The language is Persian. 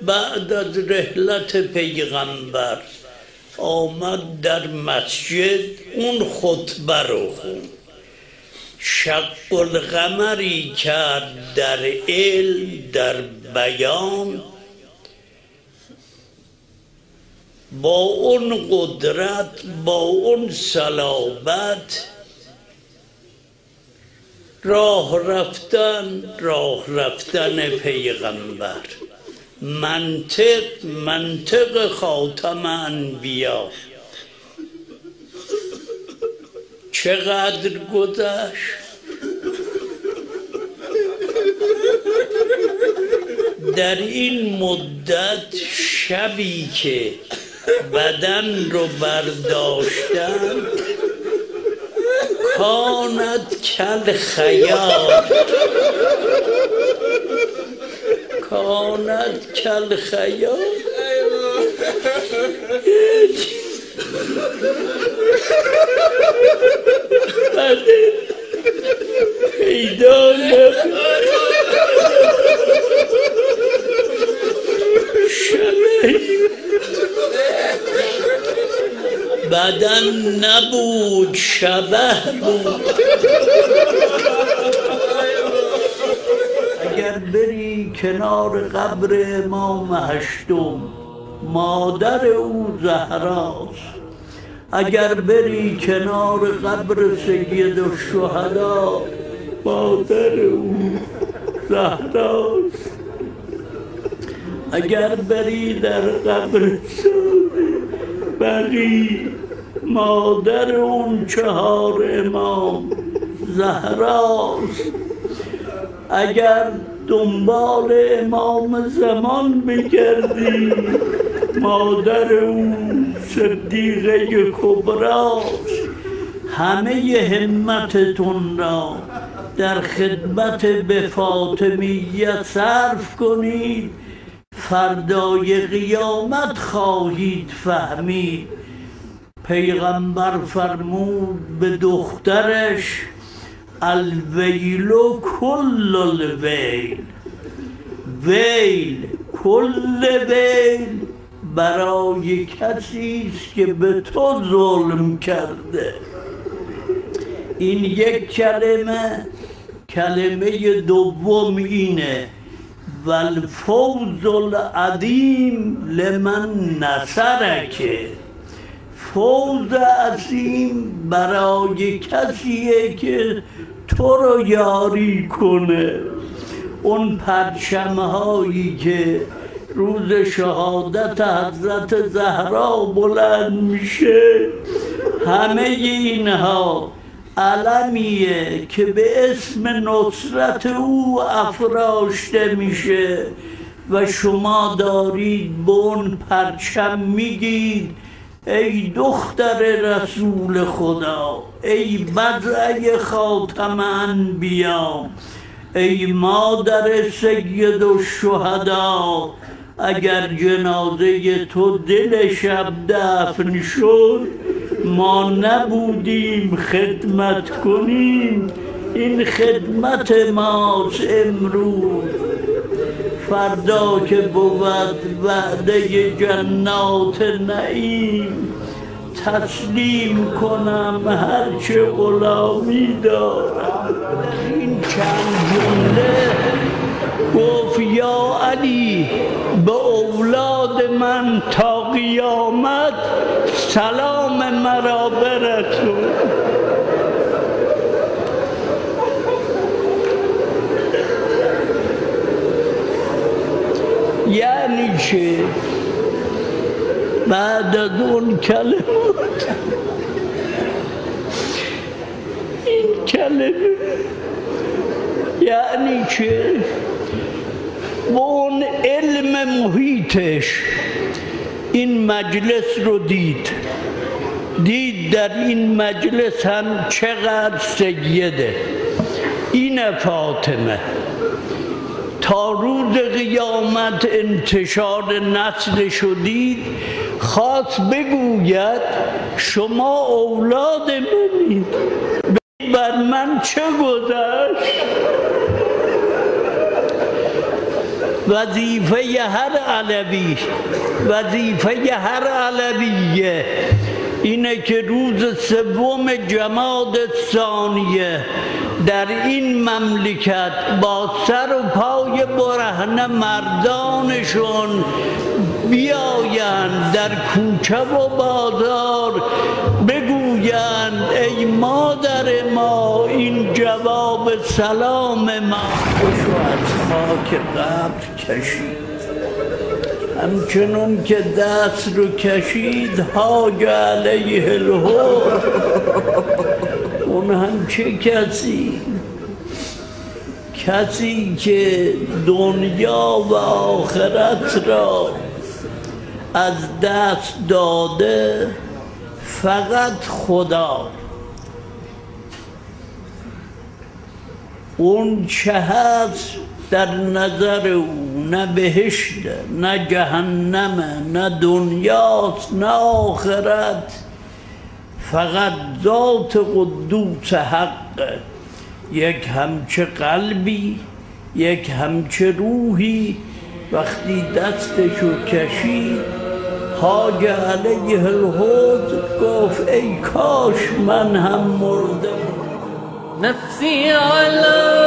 بعد از رحلت پیغمبر آمد در مسجد اون خطبه رو خوند. شق القمری کرد در علم، در بیان، با اون قدرت، با اون صلابت راه رفتن پیغمبر، منطق خاتم انبیا. چقدر گذشت؟ در این مدت شبی که بدن رو برداشتن کانت کل خیال، کانت کل خیال. پیدا بدن نبود، شبه بود. اگر بری کنار قبر امام هشتم، مادر او زهراست. اگر بری کنار قبر سید الشهدا، مادر او زهراست. اگر بری در قبر بقی، مادر اون 4 امام زهراست. اگر دنبال امام زمان بگردی، مادر اون صدیقه کبراست. همه همتتون را در خدمت به فاطمیت صرف کنید، فردای قیامت خواهید فهمید. پیغمبر فرمود به دخترش الویل کل الویل، ویل کل ویل برای کسی است که به تو ظلم کرده. این یک کلمه دوم اینه والفوز العظیم لمن نصرک. فوز عظیم برای کسیه که تو رو یاری کنه. اون پرچم‌هایی که روز شهادت حضرت زهرا بلند میشه، همه اینها علمیه که به اسم نصرت او افراشته میشه و شما دارید به اون پرچم میگید ای دختر رسول خدا، ای بضعه خاتم انبیا، ای مادر سید الشهدا. اگر جنازه تو دل شب دفن شد، ما نبودیم خدمت کنیم. این خدمت ماست امروز. فردا که بود وعده جنات نعیم، تسلیم کنم هرچه غلامی دارم. این چند جمله گفت یا علی به اولاد من تا قیامت سلام مرا برسون. یعنی چه؟ بعد از اون کلمات، این کلمه یعنی چه؟ با اون علم محیطش این مجلس رو دید در این مجلس هم چقدر سیده. این فاطمه تا روز قیامت انتشار نسل شدید، خواست بگوید شما اولاد منید، بر من چه گذشت؟ وظیفه هر علویه اینه که روز سوم جمادی ثانیه در این مملکت با سر و پای برهنه مردانشون بیایند در کوچه و بازار بگویند ای مادر ما این جواب سلام ما خوشو از خاک قبر کشید همچنون که دست رو کشید حاج علیه الحور اون هم چه کسی که دنیا و آخرت را از دست داده فقط خدا اون چه هست در نظر او نه بهشته نه جهنمه نه دنیاست نه آخرت فقط ذات قدوس حقه یک همچه قلبی یک همچه روحی وقتی دستشو کشید حاج علیه الحوض گفت ای کاش من هم مرده نفسی علی